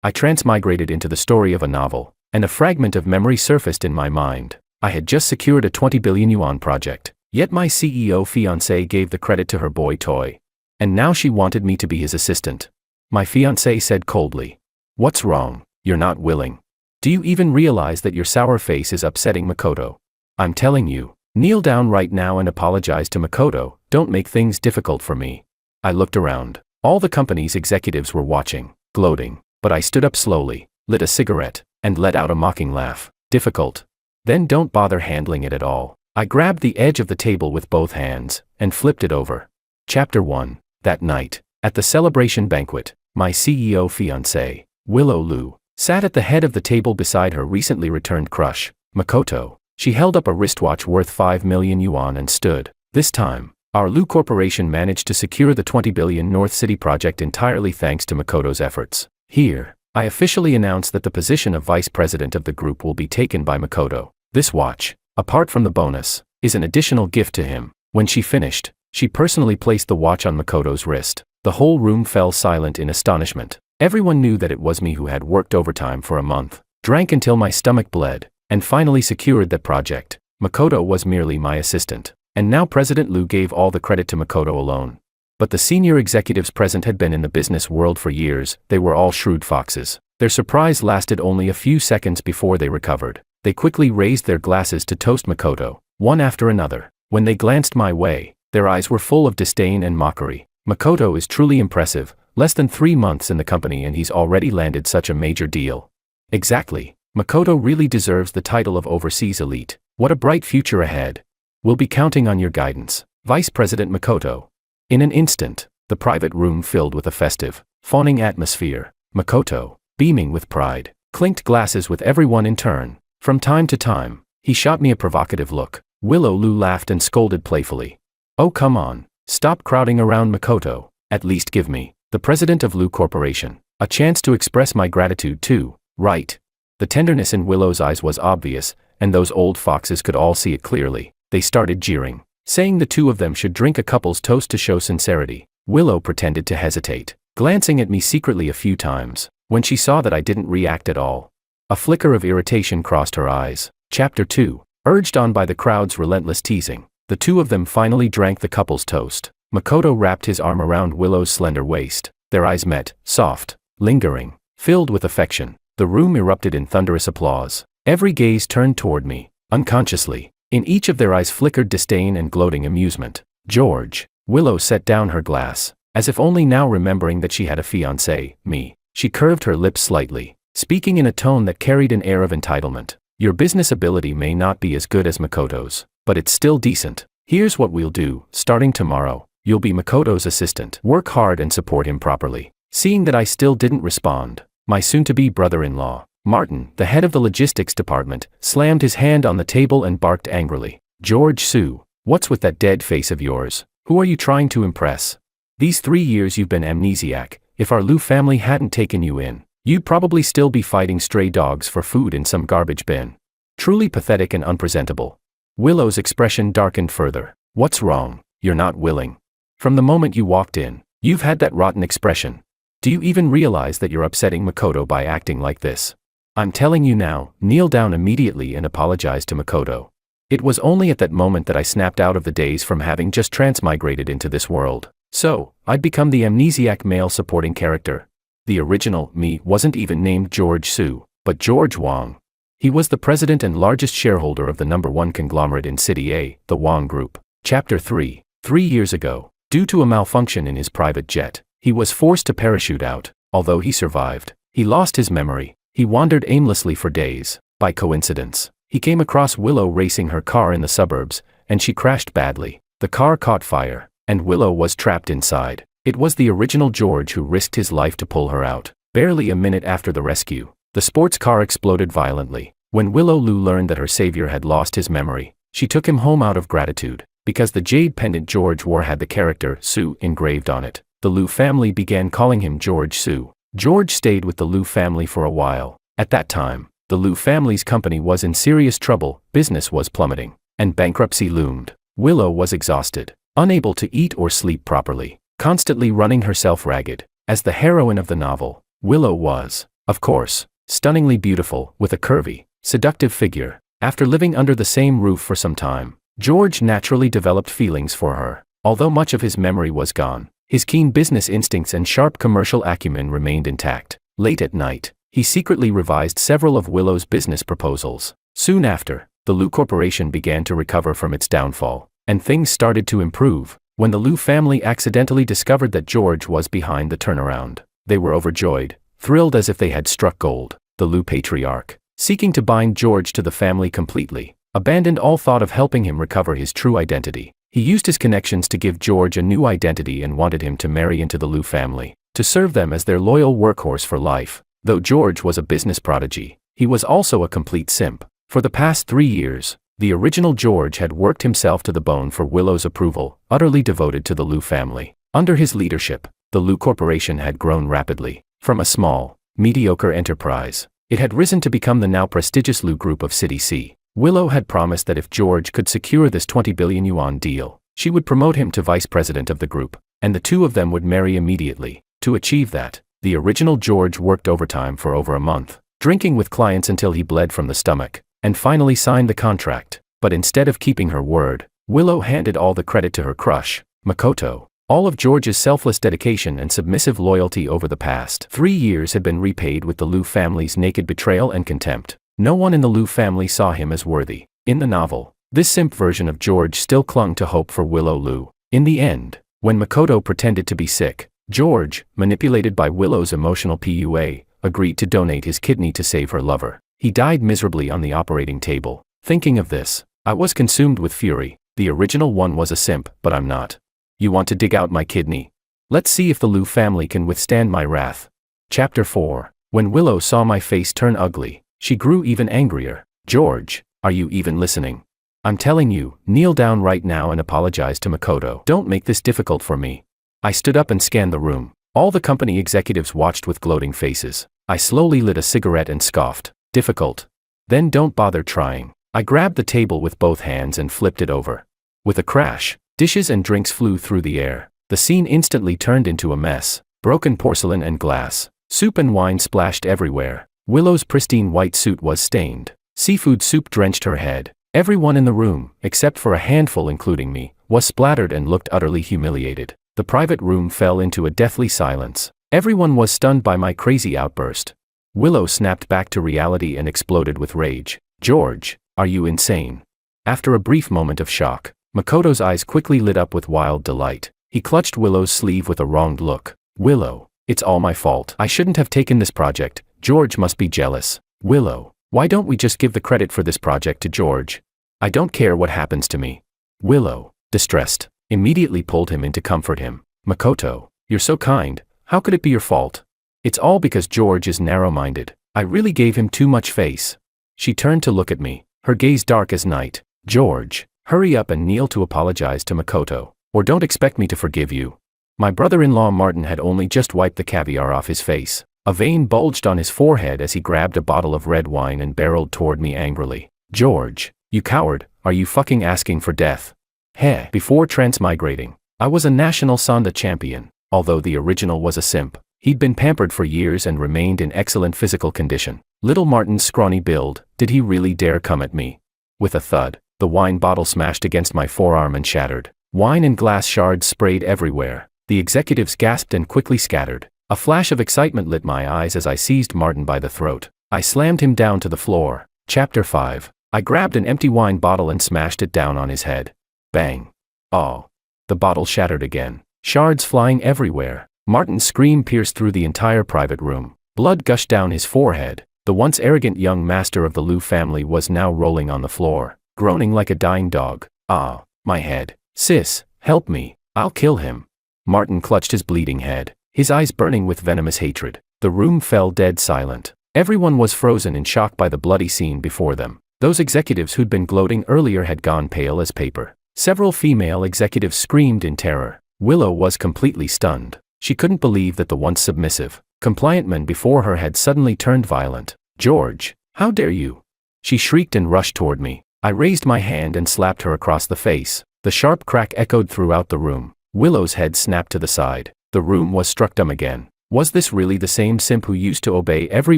I transmigrated into the story of a novel, and a fragment of memory surfaced in my mind. I had just secured a 20 billion yuan project, yet my CEO fiancé gave the credit to her boy toy. And now she wanted me to be his assistant. My fiancé said coldly, "What's wrong? You're not willing. Do you even realize that your sour face is upsetting Makoto? I'm telling you, kneel down right now and apologize to Makoto, don't make things difficult for me." I looked around. All the company's executives were watching, gloating, but I stood up slowly, lit a cigarette, and let out a mocking laugh. Difficult? Then don't bother handling it at all. I grabbed the edge of the table with both hands, and flipped it over. Chapter 1. That night, at the celebration banquet, my CEO fiancé, Willow Lu, sat at the head of the table beside her recently returned crush, Makoto. She held up a wristwatch worth 5 million yuan and stood. This time, our Lu Corporation managed to secure the 20 billion North City project entirely thanks to Makoto's efforts. Here, I officially announce that the position of vice president of the group will be taken by Makoto. This watch, apart from the bonus, is an additional gift to him. When she finished, she personally placed the watch on Makoto's wrist. The whole room fell silent in astonishment. Everyone knew that it was me who had worked overtime for a month, drank until my stomach bled, and finally secured that project. Makoto was merely my assistant. And now President Lu gave all the credit to Makoto alone. But the senior executives present had been in the business world for years. They were all shrewd foxes. Their surprise lasted only a few seconds before they recovered. They quickly raised their glasses to toast Makoto, one after another. When they glanced my way, their eyes were full of disdain and mockery. Makoto is truly impressive, less than 3 months in the company and he's already landed such a major deal. Exactly. Makoto really deserves the title of overseas elite. What a bright future ahead. We'll be counting on your guidance, Vice President Makoto. In an instant, the private room filled with a festive, fawning atmosphere. Makoto, beaming with pride, clinked glasses with everyone in turn. From time to time, he shot me a provocative look. Willow Lu laughed and scolded playfully. "Oh come on, stop crowding around Makoto. At least give me, the president of Lu Corporation, a chance to express my gratitude too, right?" The tenderness in Willow's eyes was obvious, and those old foxes could all see it clearly. They started jeering, saying the two of them should drink a couple's toast to show sincerity. Willow pretended to hesitate, glancing at me secretly a few times. When she saw that I didn't react at all, a flicker of irritation crossed her eyes. Chapter 2. Urged on by the crowd's relentless teasing, the two of them finally drank the couple's toast. Makoto wrapped his arm around Willow's slender waist. Their eyes met, soft, lingering, filled with affection. The room erupted in thunderous applause. Every gaze turned toward me, unconsciously. In each of their eyes flickered disdain and gloating amusement. "George." Willow set down her glass, as if only now remembering that she had a fiancé, me. She curved her lips slightly, speaking in a tone that carried an air of entitlement. "Your business ability may not be as good as Makoto's, but it's still decent. Here's what we'll do. Starting tomorrow, you'll be Makoto's assistant. Work hard and support him properly." Seeing that I still didn't respond, my soon-to-be brother-in-law, Martin, the head of the logistics department, slammed his hand on the table and barked angrily. "George Su, what's with that dead face of yours? Who are you trying to impress? These 3 years you've been amnesiac. If our Lu family hadn't taken you in, you'd probably still be fighting stray dogs for food in some garbage bin. Truly pathetic and unpresentable." Willow's expression darkened further. "What's wrong? You're not willing. From the moment you walked in, you've had that rotten expression. Do you even realize that you're upsetting Makoto by acting like this? I'm telling you now, kneel down immediately and apologize to Makoto." It was only at that moment that I snapped out of the daze from having just transmigrated into this world. So, I'd become the amnesiac male supporting character. The original me wasn't even named George Su, but George Wang. He was the president and largest shareholder of the #1 conglomerate in City A, the Wang Group. Chapter 3. 3 years ago, due to a malfunction in his private jet, he was forced to parachute out. Although he survived, he lost his memory. He wandered aimlessly for days. By coincidence, he came across Willow racing her car in the suburbs, and she crashed badly. The car caught fire, and Willow was trapped inside. It was the original George who risked his life to pull her out. Barely a minute after the rescue, the sports car exploded violently. When Willow Lu learned that her savior had lost his memory, she took him home out of gratitude, because the jade pendant George wore had the character Su engraved on it. The Lu family began calling him George Su. George stayed with the Lu family for a while. At that time, the Lu family's company was in serious trouble, business was plummeting, and bankruptcy loomed. Willow was exhausted, unable to eat or sleep properly, constantly running herself ragged. As the heroine of the novel, Willow was Of course, stunningly beautiful, with a curvy, seductive figure. After living under the same roof for some time, George naturally developed feelings for her. Although much of his memory was gone, his keen business instincts and sharp commercial acumen remained intact. Late at night, he secretly revised several of Willow's business proposals. Soon after, the Liu Corporation began to recover from its downfall, and things started to improve. When the Liu family accidentally discovered that George was behind the turnaround, they were overjoyed, thrilled as if they had struck gold. The Liu patriarch, seeking to bind George to the family completely, abandoned all thought of helping him recover his true identity. He used his connections to give George a new identity and wanted him to marry into the Liu family, to serve them as their loyal workhorse for life. Though George was a business prodigy, he was also a complete simp. For the past 3 years, the original George had worked himself to the bone for Willow's approval, utterly devoted to the Liu family. Under his leadership, the Liu Corporation had grown rapidly. From a small, mediocre enterprise, it had risen to become the now prestigious Liu Group of City C. Willow had promised that if George could secure this 20 billion yuan deal, she would promote him to vice president of the group, and the two of them would marry immediately. To achieve that, the original George worked overtime for over a month, drinking with clients until he bled from the stomach, and finally signed the contract. But instead of keeping her word, Willow handed all the credit to her crush, Makoto. All of George's selfless dedication and submissive loyalty over the past 3 years had been repaid with the Liu family's naked betrayal and contempt. No one in the Liu family saw him as worthy. In the novel, this simp version of George still clung to hope for Willow Liu. In the end, when Makoto pretended to be sick, George, manipulated by Willow's emotional PUA, agreed to donate his kidney to save her lover. He died miserably on the operating table. Thinking of this, I was consumed with fury. The original one was a simp, but I'm not. You want to dig out my kidney? Let's see if the Liu family can withstand my wrath. Chapter 4. When Willow saw my face turn ugly, she grew even angrier. George, are you even listening? I'm telling you, kneel down right now and apologize to Makoto. Don't make this difficult for me. I stood up and scanned the room. All the company executives watched with gloating faces. I slowly lit a cigarette and scoffed. Difficult? Then don't bother trying. I grabbed the table with both hands and flipped it over. With a crash, dishes and drinks flew through the air. The scene instantly turned into a mess. Broken porcelain and glass. Soup and wine splashed everywhere. Willow's pristine white suit was stained. Seafood soup drenched her head. Everyone in the room, except for a handful including me, was splattered and looked utterly humiliated. The private room fell into a deathly silence. Everyone was stunned by my crazy outburst. Willow snapped back to reality and exploded with rage. George, are you insane? After a brief moment of shock, Makoto's eyes quickly lit up with wild delight. He clutched Willow's sleeve with a wronged look. Willow, it's all my fault. I shouldn't have taken this project. George must be jealous. Willow, why don't we just give the credit for this project to George? I don't care what happens to me. Willow, distressed, immediately pulled him in to comfort him. Makoto, you're so kind. How could it be your fault? It's all because George is narrow-minded. I really gave him too much face. She turned to look at me, her gaze dark as night. George, hurry up and kneel to apologize to Makoto, or don't expect me to forgive you. My brother-in-law Martin had only just wiped the caviar off his face. A vein bulged on his forehead as he grabbed a bottle of red wine and barreled toward me angrily. George, you coward, are you fucking asking for death? Heh. Before transmigrating, I was a national Sanda champion. Although the original was a simp, he'd been pampered for years and remained in excellent physical condition. Little Martin's scrawny build, did he really dare come at me? With a thud, the wine bottle smashed against my forearm and shattered. Wine and glass shards sprayed everywhere. The executives gasped and quickly scattered. A flash of excitement lit my eyes as I seized Martin by the throat. I slammed him down to the floor. Chapter 5. I grabbed an empty wine bottle and smashed it down on his head. Bang. Oh. The bottle shattered again. Shards flying everywhere. Martin's scream pierced through the entire private room. Blood gushed down his forehead. The once arrogant young master of the Liu family was now rolling on the floor, groaning like a dying dog. Ah, my head. Sis, help me. I'll kill him. Martin clutched his bleeding head, his eyes burning with venomous hatred. The room fell dead silent. Everyone was frozen in shock by the bloody scene before them. Those executives who'd been gloating earlier had gone pale as paper. Several female executives screamed in terror. Willow was completely stunned. She couldn't believe that the once submissive, compliant men before her had suddenly turned violent. George, how dare you? She shrieked and rushed toward me. I raised my hand and slapped her across the face. The sharp crack echoed throughout the room. Willow's head snapped to the side. The room was struck dumb again. Was this really the same simp who used to obey every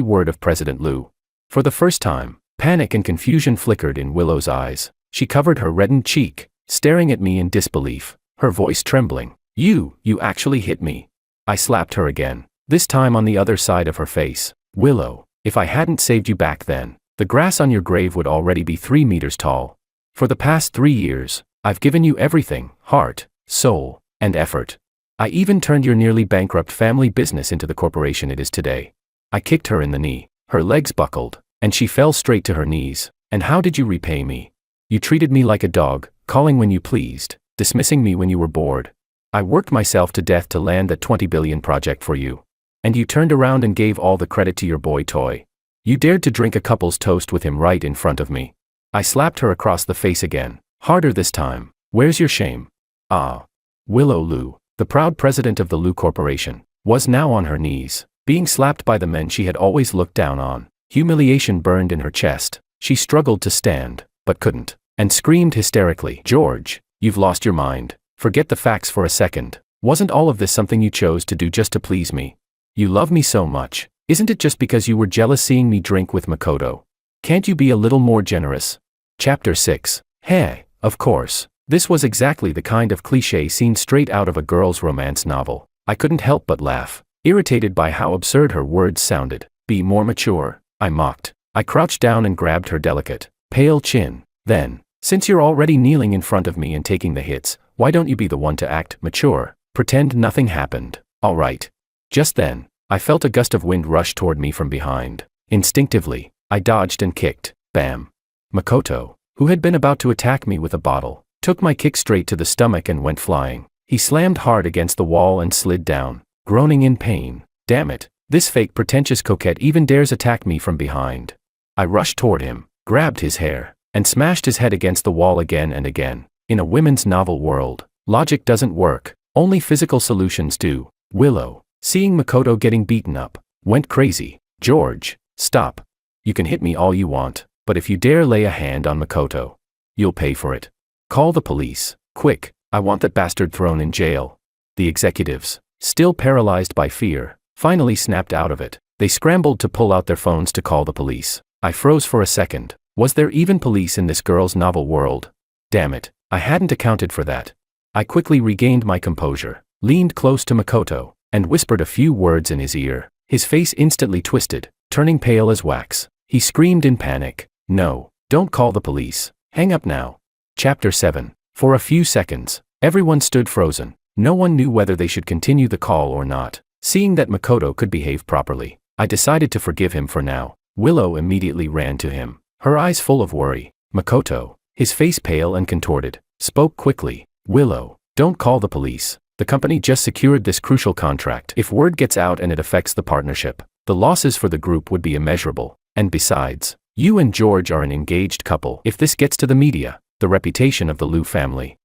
word of President Liu? For the first time, panic and confusion flickered in Willow's eyes. She covered her reddened cheek, staring at me in disbelief, her voice trembling. You actually hit me. I slapped her again, this time on the other side of her face. Willow, if I hadn't saved you back then, the grass on your grave would already be 3 meters tall. For the past 3 years, I've given you everything, heart, soul, and effort. I even turned your nearly bankrupt family business into the corporation it is today. I kicked her in the knee, her legs buckled, and she fell straight to her knees. And how did you repay me? You treated me like a dog, calling when you pleased, dismissing me when you were bored. I worked myself to death to land that 20 billion project for you. And you turned around and gave all the credit to your boy toy. You dared to drink a couple's toast with him right in front of me. I slapped her across the face again, harder this time. Where's your shame? Ah. Willow Liu, the proud president of the Liu Corporation, was now on her knees, being slapped by the men she had always looked down on. Humiliation burned in her chest. She struggled to stand, but couldn't, and screamed hysterically, George, you've lost your mind. Forget the facts for a second. Wasn't all of this something you chose to do just to please me? You love me so much. Isn't it just because you were jealous seeing me drink with Makoto? Can't you be a little more generous? Chapter 6. Hey, of course. This was exactly the kind of cliché scene straight out of a girl's romance novel. I couldn't help but laugh, irritated by how absurd her words sounded. Be more mature, I mocked. I crouched down and grabbed her delicate, pale chin. Then, since you're already kneeling in front of me and taking the hits, why don't you be the one to act mature? Pretend nothing happened. All right. Just then, I felt a gust of wind rush toward me from behind. Instinctively, I dodged and kicked. Bam. Makoto, who had been about to attack me with a bottle, took my kick straight to the stomach and went flying. He slammed hard against the wall and slid down, groaning in pain. Damn it, this fake pretentious coquette even dares attack me from behind. I rushed toward him, grabbed his hair, and smashed his head against the wall again and again. In a women's novel world, logic doesn't work, only physical solutions do. Willow, seeing Makoto getting beaten up, went crazy. George, stop. You can hit me all you want, but if you dare lay a hand on Makoto, you'll pay for it. Call the police, quick, I want that bastard thrown in jail. The executives, still paralyzed by fear, finally snapped out of it. They scrambled to pull out their phones to call the police. I froze for a second. Was there even police in this girl's novel world? Damn it, I hadn't accounted for that. I quickly regained my composure, leaned close to Makoto, and whispered a few words in his ear. His face instantly twisted, turning pale as wax. He screamed in panic. No, don't call the police. Hang up now. Chapter 7. For a few seconds, everyone stood frozen. No one knew whether they should continue the call or not. Seeing that Makoto could behave properly, I decided to forgive him for now. Willow immediately ran to him, her eyes full of worry. Makoto, his face pale and contorted, spoke quickly. Willow, don't call the police. The company just secured this crucial contract. If word gets out and it affects the partnership, the losses for the group would be immeasurable. And besides, you and George are an engaged couple. If this gets to the media, the reputation of the Liu family.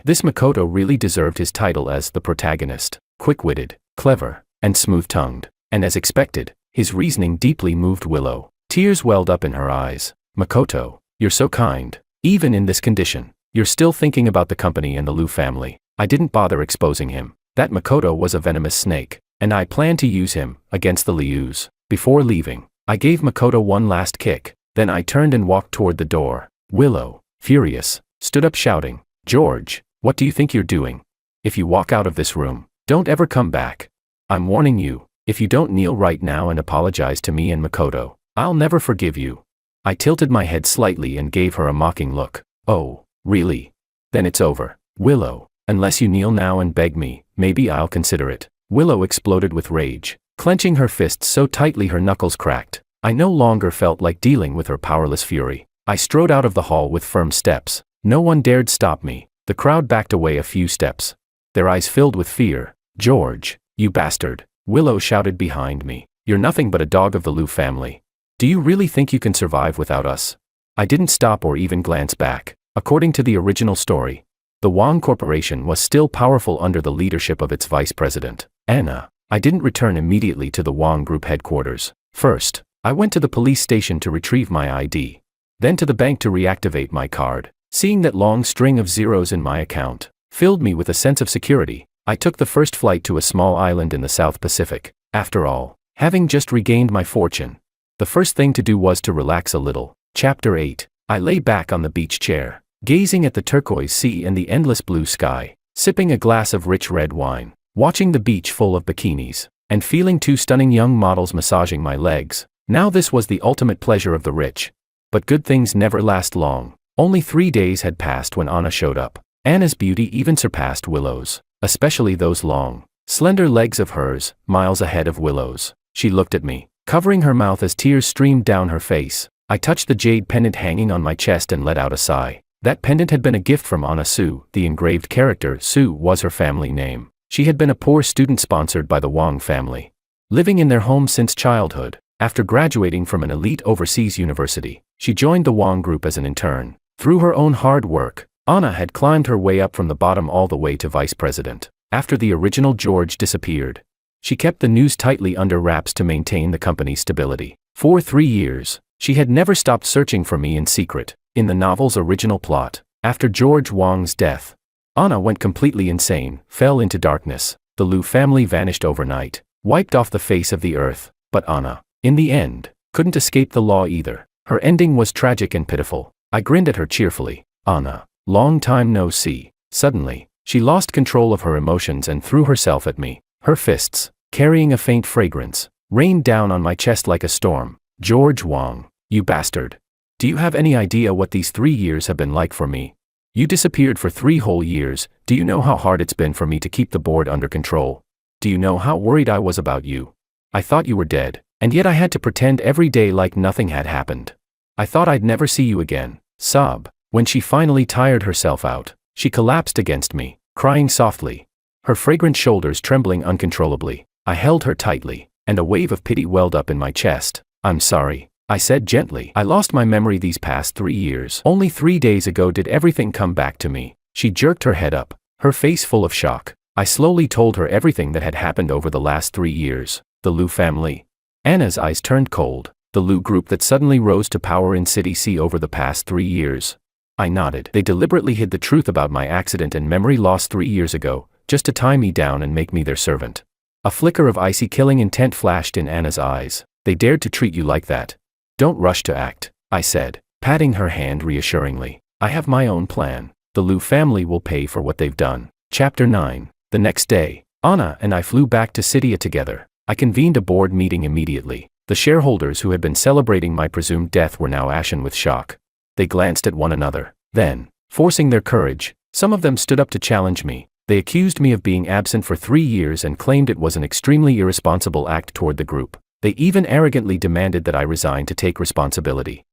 This Makoto really deserved his title as the protagonist. Quick-witted, clever, and smooth-tongued. And as expected, his reasoning deeply moved Willow. Tears welled up in her eyes. Makoto, you're so kind. Even in this condition, you're still thinking about the company and the Liu family. I didn't bother exposing him. That Makoto was a venomous snake, and I planned to use him against the Lius. Before leaving, I gave Makoto one last kick. Then I turned and walked toward the door. Willow, furious, stood up shouting, George, what do you think you're doing? If you walk out of this room, don't ever come back. I'm warning you, if you don't kneel right now and apologize to me and Makoto, I'll never forgive you. I tilted my head slightly and gave her a mocking look. Oh, really? Then it's over. Willow, unless you kneel now and beg me, maybe I'll consider it. Willow exploded with rage, clenching her fists so tightly her knuckles cracked. I no longer felt like dealing with her powerless fury. I strode out of the hall with firm steps. No one dared stop me. The crowd backed away a few steps, their eyes filled with fear. George, you bastard, Willow shouted behind me. You're nothing but a dog of the Liu family. Do you really think you can survive without us? I didn't stop or even glance back. According to the original story, the Wang Corporation was still powerful under the leadership of its vice president, Anna. I didn't return immediately to the Wang Group headquarters. First, I went to the police station to retrieve my ID. Then to the bank to reactivate my card. Seeing that long string of zeros in my account filled me with a sense of security, I took the first flight to a small island in the South Pacific. After all, having just regained my fortune, the first thing to do was to relax a little. Chapter 8. I lay back on the beach chair, gazing at the turquoise sea and the endless blue sky, sipping a glass of rich red wine, watching the beach full of bikinis, and feeling two stunning young models massaging my legs. Now this was the ultimate pleasure of the rich. But good things never last long. Only 3 days had passed when Anna showed up. Anna's beauty even surpassed Willow's, especially those long, slender legs of hers, miles ahead of Willow's. She looked at me, covering her mouth as tears streamed down her face. I touched the jade pendant hanging on my chest and let out a sigh. That pendant had been a gift from Anna Sue. The engraved character Sue was her family name. She had been a poor student sponsored by the Wang family, living in their home since childhood. After graduating from an elite overseas university, she joined the Wang group as an intern. Through her own hard work, Anna had climbed her way up from the bottom all the way to vice president. After the original George disappeared, she kept the news tightly under wraps to maintain the company's stability. For 3 years, she had never stopped searching for me in secret. In the novel's original plot, after George Wang's death, Anna went completely insane, fell into darkness. The Liu family vanished overnight, wiped off the face of the earth. But Anna, in the end, couldn't escape the law either. Her ending was tragic and pitiful. I grinned at her cheerfully. Anna, long time no see. Suddenly, she lost control of her emotions and threw herself at me. Her fists, carrying a faint fragrance, rained down on my chest like a storm. George Wang, you bastard. Do you have any idea what these 3 years have been like for me? You disappeared for 3 whole years. Do you know how hard it's been for me to keep the board under control? Do you know how worried I was about you? I thought you were dead, and yet I had to pretend every day like nothing had happened. I thought I'd never see you again. Sob. When she finally tired herself out, she collapsed against me, crying softly, her fragrant shoulders trembling uncontrollably. I held her tightly, and a wave of pity welled up in my chest. I'm sorry, I said gently. I lost my memory these past 3 years. Only 3 days ago did everything come back to me. She jerked her head up, her face full of shock. I slowly told her everything that had happened over the last 3 years. The Liu family. Anna's eyes turned cold. The Liu group that suddenly rose to power in City C over the past 3 years. I nodded. They deliberately hid the truth about my accident and memory loss 3 years ago, just to tie me down and make me their servant. A flicker of icy killing intent flashed in Anna's eyes. They dared to treat you like that. Don't rush to act, I said, patting her hand reassuringly. I have my own plan. The Liu family will pay for what they've done. Chapter 9. The next day, Anna and I flew back to Cydia together. I convened a board meeting immediately. The shareholders who had been celebrating my presumed death were now ashen with shock. They glanced at one another. Then, forcing their courage, some of them stood up to challenge me. They accused me of being absent for 3 years and claimed it was an extremely irresponsible act toward the group. They even arrogantly demanded that I resign to take responsibility.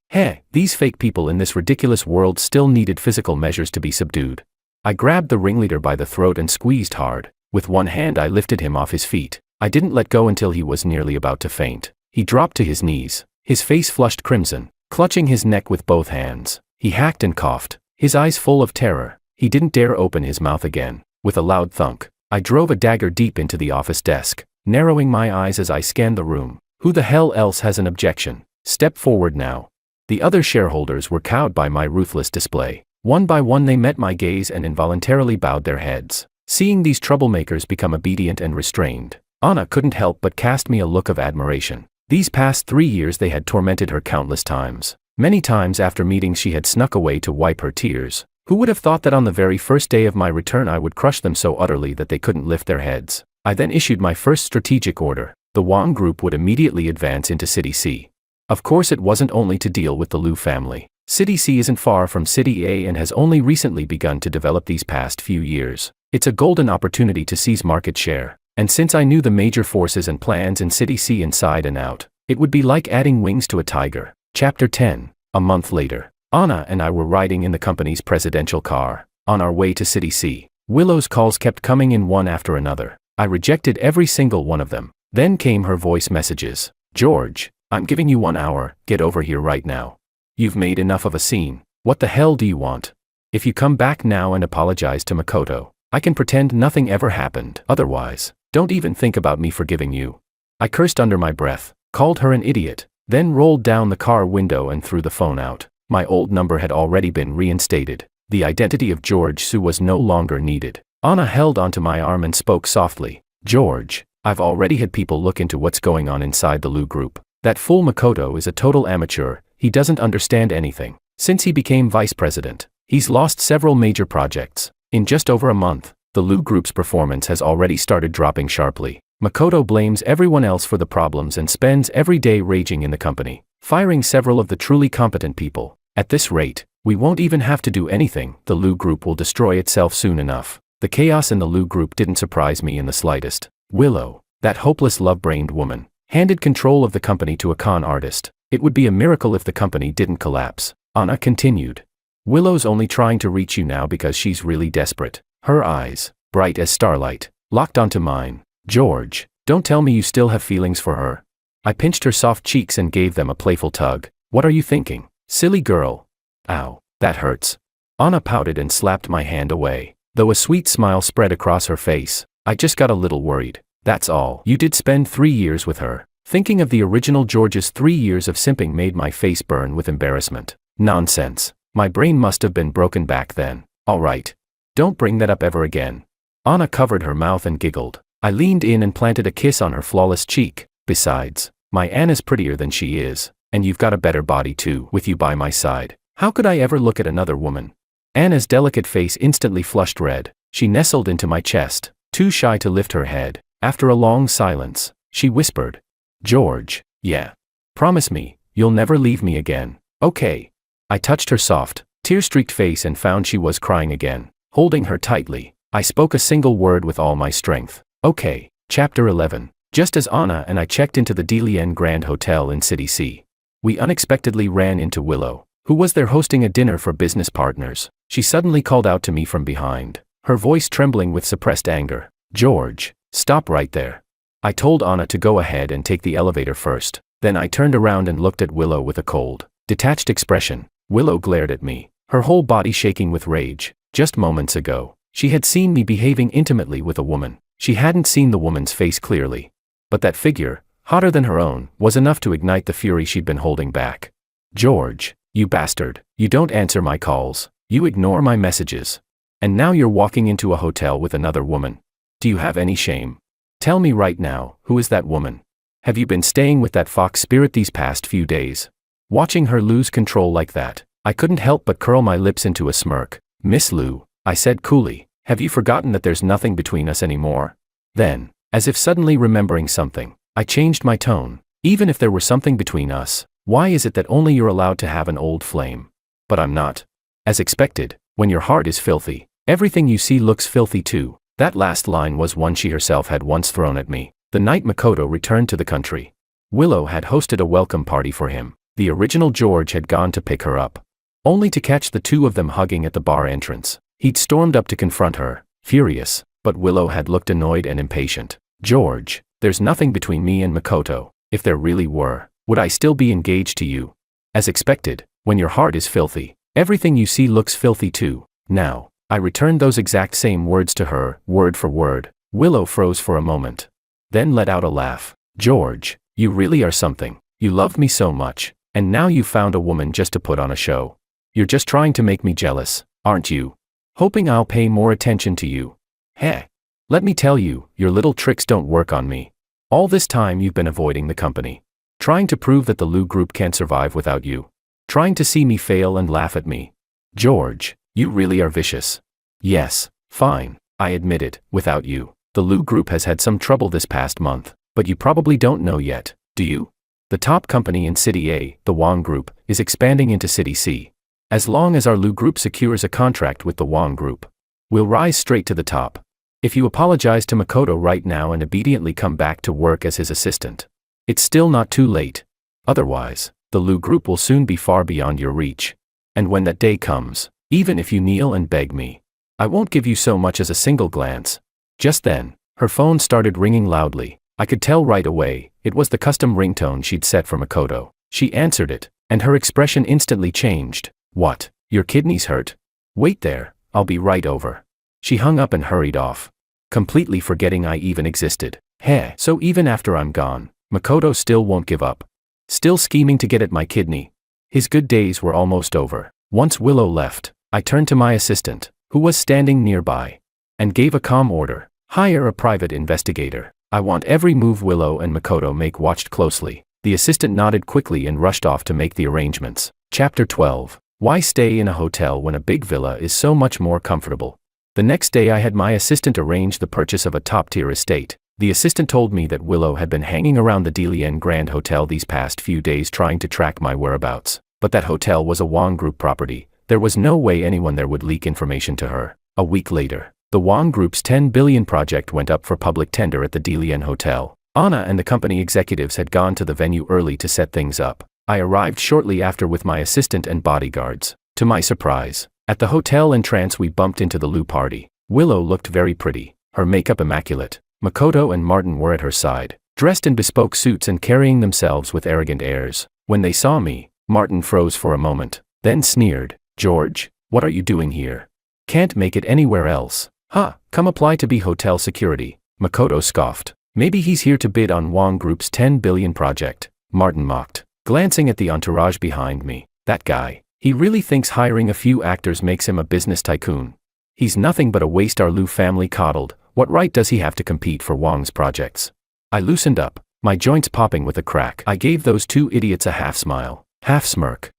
These fake people in this ridiculous world still needed physical measures to be subdued. I grabbed the ringleader by the throat and squeezed hard. With one hand I lifted him off his feet. I didn't let go until he was nearly about to faint. He dropped to his knees, his face flushed crimson, clutching his neck with both hands. He hacked and coughed, his eyes full of terror. He didn't dare open his mouth again. With a loud thunk, I drove a dagger deep into the office desk, narrowing my eyes as I scanned the room. Who the hell else has an objection? Step forward now. The other shareholders were cowed by my ruthless display. One by one they met my gaze and involuntarily bowed their heads. Seeing these troublemakers become obedient and restrained, Anna couldn't help but cast me a look of admiration. These past 3 years they had tormented her countless times. Many times after meetings she had snuck away to wipe her tears. Who would have thought that on the very first day of my return I would crush them so utterly that they couldn't lift their heads? I then issued my first strategic order. The Wang group would immediately advance into City C. Of course it wasn't only to deal with the Liu family. City C isn't far from City A and has only recently begun to develop these past few years. It's a golden opportunity to seize market share. And since I knew the major forces and plans in City C inside and out, it would be like adding wings to a tiger. Chapter 10. A month later, Anna and I were riding in the company's presidential car. On our way to City C, Willow's calls kept coming in one after another. I rejected every single one of them. Then came her voice messages. George, I'm giving you 1 hour, get over here right now. You've made enough of a scene. What the hell do you want? If you come back now and apologize to Makoto, I can pretend nothing ever happened. Otherwise, don't even think about me forgiving you. I cursed under my breath, called her an idiot, then rolled down the car window and threw the phone out. My old number had already been reinstated. The identity of George Su was no longer needed. Anna held onto my arm and spoke softly. George, I've already had people look into what's going on inside the Lu Group. That fool Makoto is a total amateur, he doesn't understand anything. Since he became vice president, he's lost several major projects. In just over a month, the Lu Group's performance has already started dropping sharply. Makoto blames everyone else for the problems and spends every day raging in the company, firing several of the truly competent people. At this rate, we won't even have to do anything, the Lu Group will destroy itself soon enough. The chaos in the Lu Group didn't surprise me in the slightest. Willow, that hopeless love-brained woman, handed control of the company to a con artist. It would be a miracle if the company didn't collapse. Anna continued. Willow's only trying to reach you now because she's really desperate. Her eyes, bright as starlight, locked onto mine. George, don't tell me you still have feelings for her. I pinched her soft cheeks and gave them a playful tug. What are you thinking? Silly girl. Ow, that hurts. Anna pouted and slapped my hand away. Though a sweet smile spread across her face, I just got a little worried. That's all. You did spend 3 years with her. Thinking of the original George's 3 years of simping made my face burn with embarrassment. Nonsense. My brain must have been broken back then. All right. Don't bring that up ever again. Anna covered her mouth and giggled. I leaned in and planted a kiss on her flawless cheek. Besides, my Anna's prettier than she is, and you've got a better body too, with you by my side. How could I ever look at another woman? Anna's delicate face instantly flushed red. She nestled into my chest, too shy to lift her head. After a long silence, she whispered, George, yeah. Promise me, you'll never leave me again. Okay. I touched her soft, tear-streaked face and found she was crying again. Holding her tightly, I spoke a single word with all my strength. Okay. Chapter 11. Just as Anna and I checked into the Delian Grand Hotel in City C, we unexpectedly ran into Willow, who was there hosting a dinner for business partners. She suddenly called out to me from behind, her voice trembling with suppressed anger. George, stop right there. I told Anna to go ahead and take the elevator first. Then I turned around and looked at Willow with a cold, detached expression. Willow glared at me, her whole body shaking with rage. Just moments ago, she had seen me behaving intimately with a woman. She hadn't seen the woman's face clearly. But that figure, hotter than her own, was enough to ignite the fury she'd been holding back. George, you bastard, you don't answer my calls, you ignore my messages. And now you're walking into a hotel with another woman. Do you have any shame? Tell me right now, who is that woman? Have you been staying with that fox spirit these past few days? Watching her lose control like that, I couldn't help but curl my lips into a smirk. Miss Lu, I said coolly, have you forgotten that there's nothing between us anymore? Then, as if suddenly remembering something, I changed my tone. Even if there were something between us, why is it that only you're allowed to have an old flame? But I'm not. As expected, when your heart is filthy, everything you see looks filthy too. That last line was one she herself had once thrown at me. The night Makoto returned to the country, Willow had hosted a welcome party for him. The original George had gone to pick her up, only to catch the two of them hugging at the bar entrance. He'd stormed up to confront her, furious, but Willow had looked annoyed and impatient. George, there's nothing between me and Makoto. If there really were, would I still be engaged to you? As expected, when your heart is filthy, everything you see looks filthy too. Now, I returned those exact same words to her, word for word. Willow froze for a moment, then let out a laugh. George, you really are something. You loved me so much, and now you found a woman just to put on a show. You're just trying to make me jealous, aren't you? Hoping I'll pay more attention to you. Heh. Let me tell you, your little tricks don't work on me. All this time you've been avoiding the company. Trying to prove that the Lu Group can't survive without you. Trying to see me fail and laugh at me. George, you really are vicious. Yes, fine, I admit it, without you. The Lu Group has had some trouble this past month, but you probably don't know yet, do you? The top company in City A, the Wang Group, is expanding into City C. As long as our Lu Group secures a contract with the Wang Group, we'll rise straight to the top. If you apologize to Makoto right now and obediently come back to work as his assistant, it's still not too late. Otherwise, the Lu Group will soon be far beyond your reach. And when that day comes, even if you kneel and beg me, I won't give you so much as a single glance. Just then, her phone started ringing loudly. I could tell right away, it was the custom ringtone she'd set for Makoto. She answered it, and her expression instantly changed. What, your kidneys hurt? Wait there, I'll be right over. She hung up and hurried off, completely forgetting I even existed. Heh, so even after I'm gone, Makoto still won't give up. Still scheming to get at my kidney. His good days were almost over. Once Willow left, I turned to my assistant, who was standing nearby, and gave a calm order. Hire a private investigator. I want every move Willow and Makoto make watched closely. The assistant nodded quickly and rushed off to make the arrangements. Chapter 12. Why stay in a hotel when a big villa is so much more comfortable? The next day I had my assistant arrange the purchase of a top-tier estate. The assistant told me that Willow had been hanging around the Dalian Grand Hotel these past few days trying to track my whereabouts. But that hotel was a Wong Group property. There was no way anyone there would leak information to her. A week later, the Wong Group's 10 billion project went up for public tender at the Dalian Hotel. Anna and the company executives had gone to the venue early to set things up. I arrived shortly after with my assistant and bodyguards. To my surprise, at the hotel entrance we bumped into the Lu party. Willow looked very pretty, her makeup immaculate. Makoto and Martin were at her side, dressed in bespoke suits and carrying themselves with arrogant airs. When they saw me, Martin froze for a moment, then sneered, "George, what are you doing here? Can't make it anywhere else." "Huh, come apply to be hotel security," Makoto scoffed. "Maybe he's here to bid on Wong Group's 10 billion project," Martin mocked, glancing at the entourage behind me. "That guy, he really thinks hiring a few actors makes him a business tycoon. He's nothing but a waste our Lu family coddled. What right does he have to compete for Wong's projects?" I loosened up, my joints popping with a crack. I gave those two idiots a half smile, half smirk.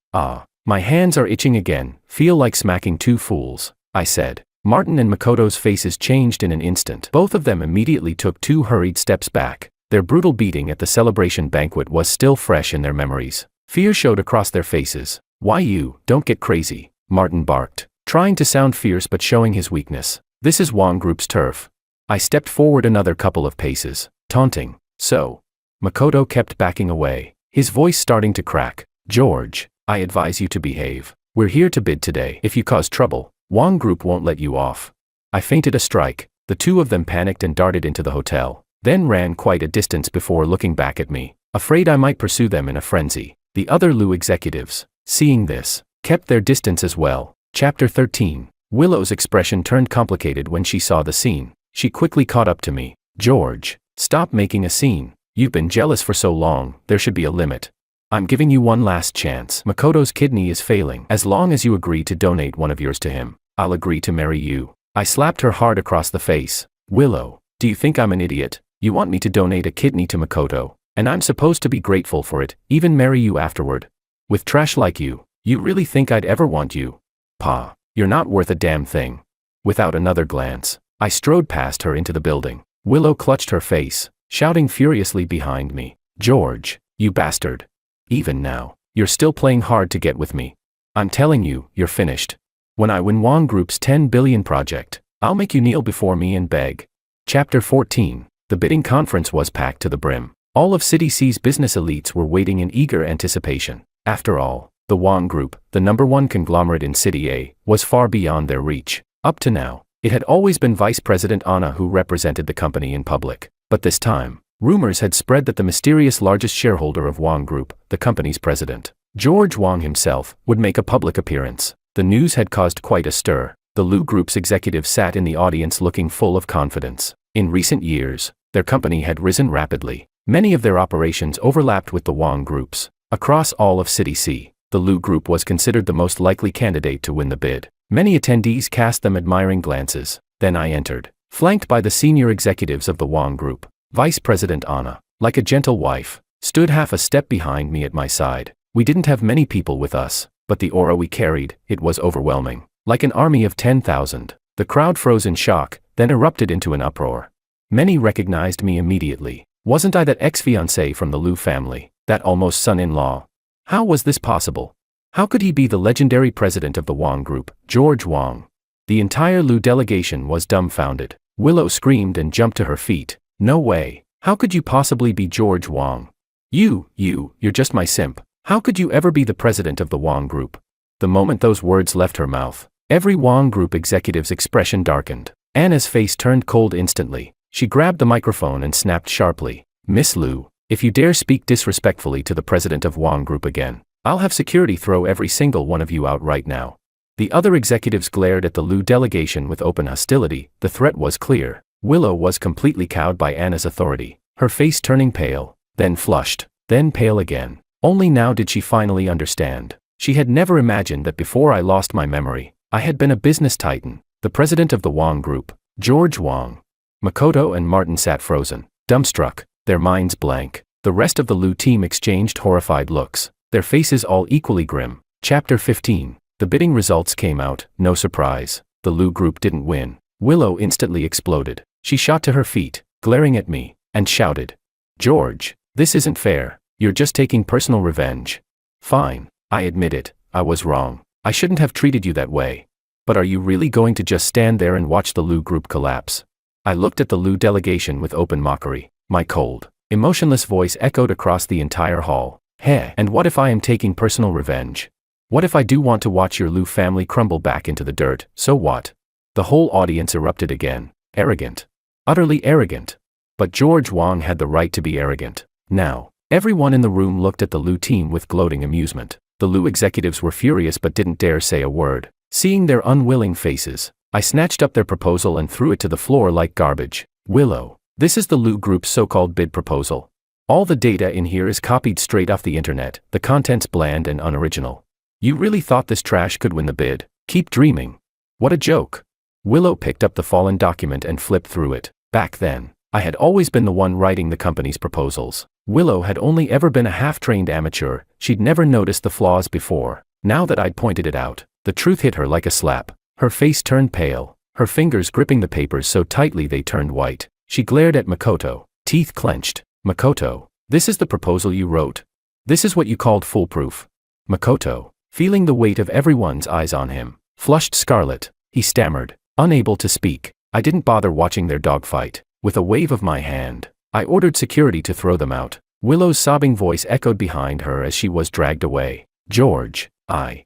My hands are itching again, feel like smacking two fools," I said. Martin and Makoto's faces changed in an instant. Both of them immediately took 2 hurried steps back. Their brutal beating at the celebration banquet was still fresh in their memories. Fear showed across their faces. "Why you, don't get crazy," Martin barked, trying to sound fierce but showing his weakness. "This is Wong Group's turf." I stepped forward another couple of paces, taunting. "So?" Makoto kept backing away, his voice starting to crack. "George, I advise you to behave. We're here to bid today. If you cause trouble, Wong Group won't let you off." I feinted a strike. The two of them panicked and darted into the hotel, then ran quite a distance before looking back at me, afraid I might pursue them in a frenzy. The other Lu executives, seeing this, kept their distance as well. Chapter 13. Willow's expression turned complicated when she saw the scene. She quickly caught up to me. "George, stop making a scene. You've been jealous for so long, there should be a limit. I'm giving you one last chance. Makoto's kidney is failing. As long as you agree to donate one of yours to him, I'll agree to marry you." I slapped her hard across the face. "Willow, do you think I'm an idiot? You want me to donate a kidney to Makoto, and I'm supposed to be grateful for it, even marry you afterward? With trash like you really think I'd ever want you? Pa, you're not worth a damn thing." Without another glance, I strode past her into the building. Willow clutched her face, shouting furiously behind me, "George, you bastard. Even now, you're still playing hard to get with me. I'm telling you, you're finished. When I win Wong Group's 10 billion project, I'll make you kneel before me and beg." Chapter 14. The bidding conference was packed to the brim. All of City C's business elites were waiting in eager anticipation. After all, the Wong Group, the #1 conglomerate in City A, was far beyond their reach. Up to now, it had always been Vice President Anna who represented the company in public. But this time, rumors had spread that the mysterious largest shareholder of Wong Group, the company's president, George Wong himself, would make a public appearance. The news had caused quite a stir. The Lu Group's executives sat in the audience looking full of confidence. In recent years, their company had risen rapidly. Many of their operations overlapped with the Wong Group's. Across all of City C, the Lu Group was considered the most likely candidate to win the bid. Many attendees cast them admiring glances. Then I entered, flanked by the senior executives of the Wong Group. Vice President Anna, like a gentle wife, stood half a step behind me at my side. We didn't have many people with us, but the aura we carried, it was overwhelming. Like an army of 10,000, the crowd froze in shock, then erupted into an uproar. Many recognized me immediately. Wasn't I that ex-fiancé from the Lu family, that almost son-in-law? How was this possible? How could he be the legendary president of the Wong Group, George Wong? The entire Lu delegation was dumbfounded. Willow screamed and jumped to her feet. "No way. How could you possibly be George Wong? You're just my simp. How could you ever be the president of the Wong Group?" The moment those words left her mouth, every Wong Group executive's expression darkened. Anna's face turned cold instantly. She grabbed the microphone and snapped sharply, "Miss Lu, if you dare speak disrespectfully to the president of Wong Group again, I'll have security throw every single one of you out right now." The other executives glared at the Lu delegation with open hostility. The threat was clear. Willow was completely cowed by Anna's authority, her face turning pale, then flushed, then pale again. Only now did she finally understand. She had never imagined that before I lost my memory, I had been a business titan, the president of the Wong Group, George Wong. Makoto and Martin sat frozen. Dumbstruck, their minds blank, the rest of the Lu team exchanged horrified looks, their faces all equally grim. Chapter 15. The bidding results came out, no surprise. The Lu group didn't win. Willow instantly exploded. She shot to her feet, glaring at me, and shouted, "George, this isn't fair. You're just taking personal revenge." "Fine, I admit it, I was wrong. I shouldn't have treated you that way. But are you really going to just stand there and watch the Lu group collapse?" I looked at the Lu delegation with open mockery. My cold, emotionless voice echoed across the entire hall. "Heh, and what if I am taking personal revenge? What if I do want to watch your Lu family crumble back into the dirt, so what?" The whole audience erupted again. Arrogant. Utterly arrogant. But George Wang had the right to be arrogant. Now, everyone in the room looked at the Lu team with gloating amusement. The Lu executives were furious but didn't dare say a word. Seeing their unwilling faces, I snatched up their proposal and threw it to the floor like garbage. "Willow, this is the Lu group's so-called bid proposal. All the data in here is copied straight off the internet, the content's bland and unoriginal. You really thought this trash could win the bid? Keep dreaming. What a joke." Willow picked up the fallen document and flipped through it. Back then, I had always been the one writing the company's proposals. Willow had only ever been a half-trained amateur, she'd never noticed the flaws before. Now that I'd pointed it out, the truth hit her like a slap. Her face turned pale, her fingers gripping the papers so tightly they turned white. She glared at Makoto, teeth clenched. "Makoto, this is the proposal you wrote? This is what you called foolproof?" Makoto, feeling the weight of everyone's eyes on him, flushed scarlet. He stammered, unable to speak. I didn't bother watching their dogfight. With a wave of my hand, I ordered security to throw them out. Willow's sobbing voice echoed behind her as she was dragged away. "George, I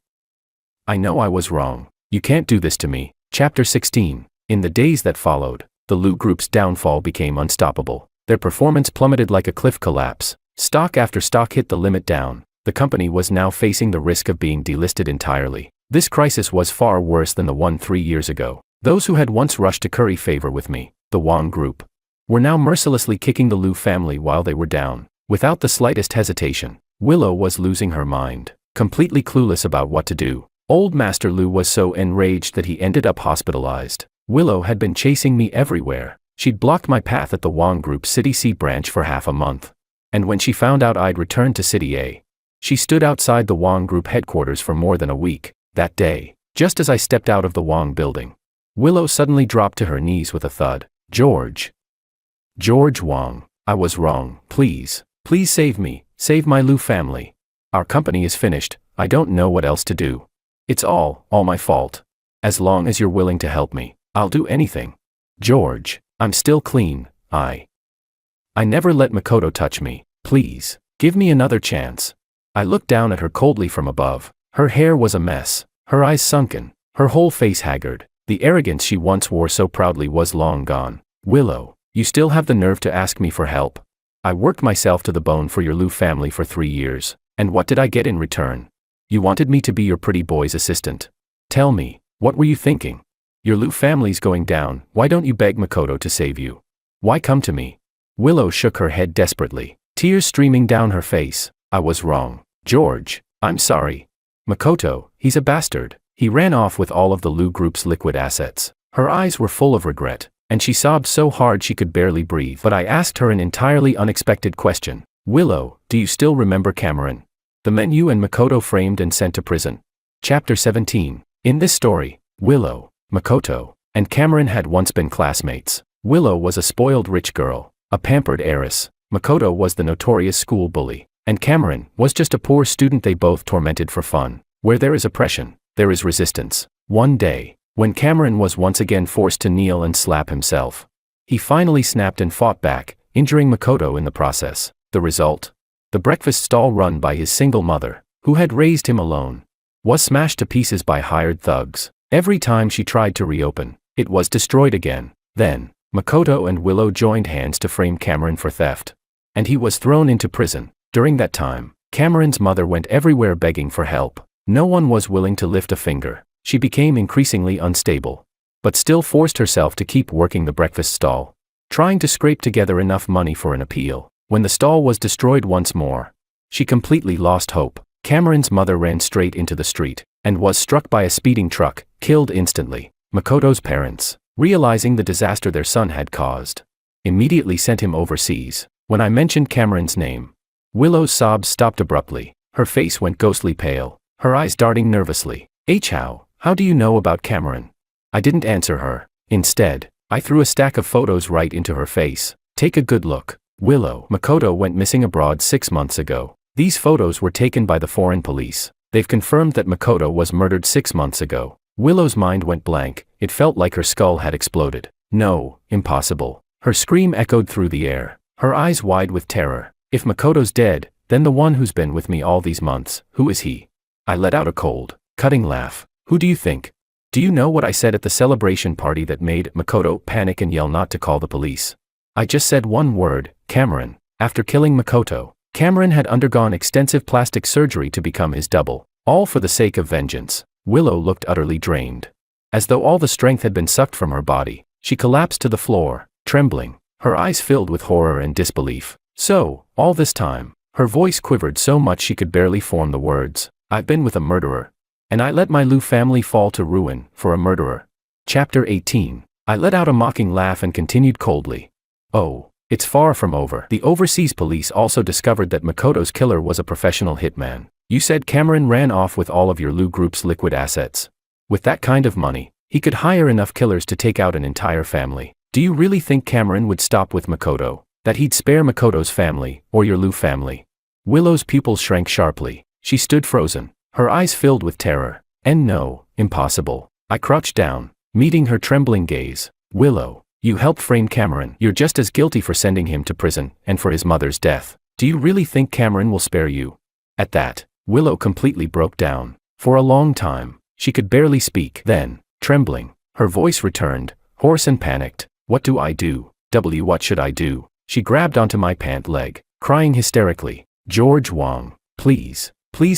know I was wrong. You can't do this to me." Chapter 16. In the days that followed, the Lu group's downfall became unstoppable. Their performance plummeted like a cliff collapse. Stock after stock hit the limit down. The company was now facing the risk of being delisted entirely. This crisis was far worse than the one 3 years ago. Those who had once rushed to curry favor with me, the Wang group, were now mercilessly kicking the Lu family while they were down. Without the slightest hesitation, Willow was losing her mind, completely clueless about what to do. Old Master Lu was so enraged that he ended up hospitalized. Willow had been chasing me everywhere. She'd blocked my path at the Wang Group's City C branch for half a month. And when she found out I'd returned to City A, she stood outside the Wang Group headquarters for more than a week. That day, just as I stepped out of the Wang building, Willow suddenly dropped to her knees with a thud. George Wang, I was wrong. Please save me, save my Lu family. Our company is finished, I don't know what else to do. It's all my fault. As long as you're willing to help me, I'll do anything. George, I'm still clean. I never let Makoto touch me. Please, give me another chance. I looked down at her coldly from above. Her hair was a mess, her eyes sunken, her whole face haggard. The arrogance she once wore so proudly was long gone. Willow, you still have the nerve to ask me for help? I worked myself to the bone for your Lu family for 3 years, and what did I get in return? You wanted me to be your pretty boy's assistant. Tell me, what were you thinking? Your Lu family's going down, why don't you beg Makoto to save you? Why come to me? Willow shook her head desperately, tears streaming down her face. I was wrong. George, I'm sorry. Makoto, he's a bastard. He ran off with all of the Lu Group's liquid assets. Her eyes were full of regret, and she sobbed so hard she could barely breathe. But I asked her an entirely unexpected question. Willow, do you still remember Cameron? The men you and Makoto framed and sent to prison. Chapter 17. In this story, Willow, Makoto, and Cameron had once been classmates. Willow was a spoiled rich girl, a pampered heiress. Makoto was the notorious school bully, and Cameron was just a poor student they both tormented for fun. Where there is oppression, there is resistance. One day, when Cameron was once again forced to kneel and slap himself, he finally snapped and fought back, injuring Makoto in the process. The result? The breakfast stall run by his single mother, who had raised him alone, was smashed to pieces by hired thugs. Every time she tried to reopen, it was destroyed again. Then, Makoto and Willow joined hands to frame Cameron for theft, and he was thrown into prison. During that time, Cameron's mother went everywhere begging for help. No one was willing to lift a finger. She became increasingly unstable, but still forced herself to keep working the breakfast stall, trying to scrape together enough money for an appeal. When the stall was destroyed once more, she completely lost hope. Cameron's mother ran straight into the street, and was struck by a speeding truck, killed instantly. Makoto's parents, realizing the disaster their son had caused, immediately sent him overseas. When I mentioned Cameron's name, Willow's sobs stopped abruptly. Her face went ghostly pale, her eyes darting nervously. How do you know about Cameron? I didn't answer her. Instead, I threw a stack of photos right into her face. Take a good look. Willow, Makoto went missing abroad 6 months ago. These photos were taken by the foreign police. They've confirmed that Makoto was murdered 6 months ago. Willow's mind went blank. It felt like her skull had exploded. No, impossible. Her scream echoed through the air, her eyes wide with terror. If Makoto's dead, then the one who's been with me all these months, who is he? I let out a cold, cutting laugh. Who do you think? Do you know what I said at the celebration party that made Makoto panic and yell not to call the police? I just said one word, Cameron. After killing Makoto, Cameron had undergone extensive plastic surgery to become his double, all for the sake of vengeance. Willow looked utterly drained. As though all the strength had been sucked from her body, she collapsed to the floor, trembling, her eyes filled with horror and disbelief. So, all this time, her voice quivered so much she could barely form the words. I've been with a murderer. And I let my Liu family fall to ruin for a murderer. Chapter 18. I let out a mocking laugh and continued coldly. Oh, it's far from over. The overseas police also discovered that Makoto's killer was a professional hitman. You said Cameron ran off with all of your Liu group's liquid assets. With that kind of money, he could hire enough killers to take out an entire family. Do you really think Cameron would stop with Makoto? That he'd spare Makoto's family, or your Liu family? Willow's pupils shrank sharply. She stood frozen, her eyes filled with terror. And no, impossible. I crouched down, meeting her trembling gaze. Willow, you helped frame Cameron. You're just as guilty for sending him to prison, and for his mother's death. Do you really think Cameron will spare you? At that, Willow completely broke down. For a long time, she could barely speak. Then, trembling, her voice returned, hoarse and panicked. What do I do? What should I do? She grabbed onto my pant leg, crying hysterically. George Wang, please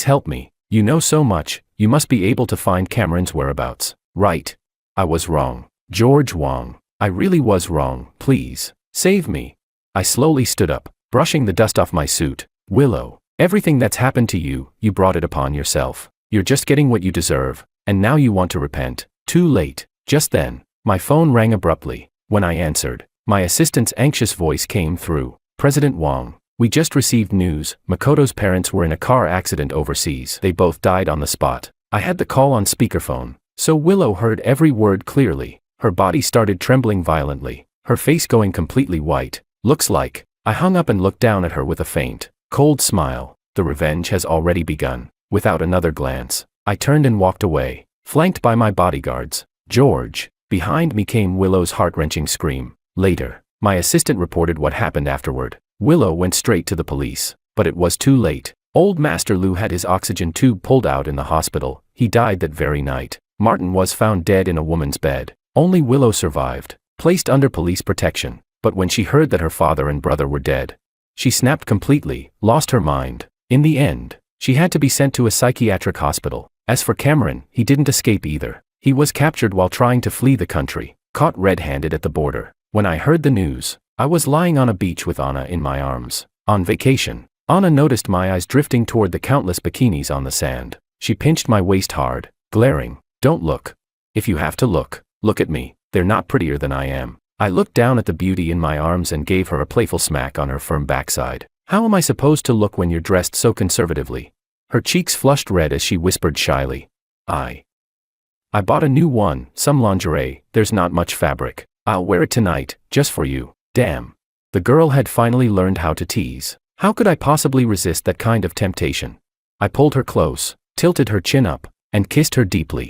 help me. You know so much, you must be able to find Cameron's whereabouts. Right. I was wrong. George Wang, I really was wrong. Please, save me. I slowly stood up, brushing the dust off my suit. Willow, everything that's happened to you, you brought it upon yourself. You're just getting what you deserve, and now you want to repent. Too late. Just then, my phone rang abruptly. When I answered, my assistant's anxious voice came through. President Wang, we just received news. Makoto's parents were in a car accident overseas. They both died on the spot. I had the call on speakerphone, so Willow heard every word clearly. Her body started trembling violently, her face going completely white. Looks like. I hung up and looked down at her with a faint, cold smile. The revenge has already begun. Without another glance, I turned and walked away, flanked by my bodyguards. George. Behind me came Willow's heart-wrenching scream. Later, my assistant reported what happened afterward. Willow went straight to the police, but it was too late. Old Master Liu had his oxygen tube pulled out in the hospital. He died that very night. Martin was found dead in a woman's bed. Only Willow survived, placed under police protection. But when she heard that her father and brother were dead, she snapped completely, lost her mind. In the end, she had to be sent to a psychiatric hospital. As for Cameron, he didn't escape either. He was captured while trying to flee the country, caught red-handed at the border. When I heard the news, I was lying on a beach with Anna in my arms, on vacation. Anna noticed my eyes drifting toward the countless bikinis on the sand. She pinched my waist hard, glaring. Don't look. If you have to look, look at me. They're not prettier than I am. I looked down at the beauty in my arms and gave her a playful smack on her firm backside. How am I supposed to look when you're dressed so conservatively? Her cheeks flushed red as she whispered shyly. I bought a new one, some lingerie. There's not much fabric. I'll wear it tonight, just for you. Damn. The girl had finally learned how to tease. How could I possibly resist that kind of temptation? I pulled her close, tilted her chin up, and kissed her deeply.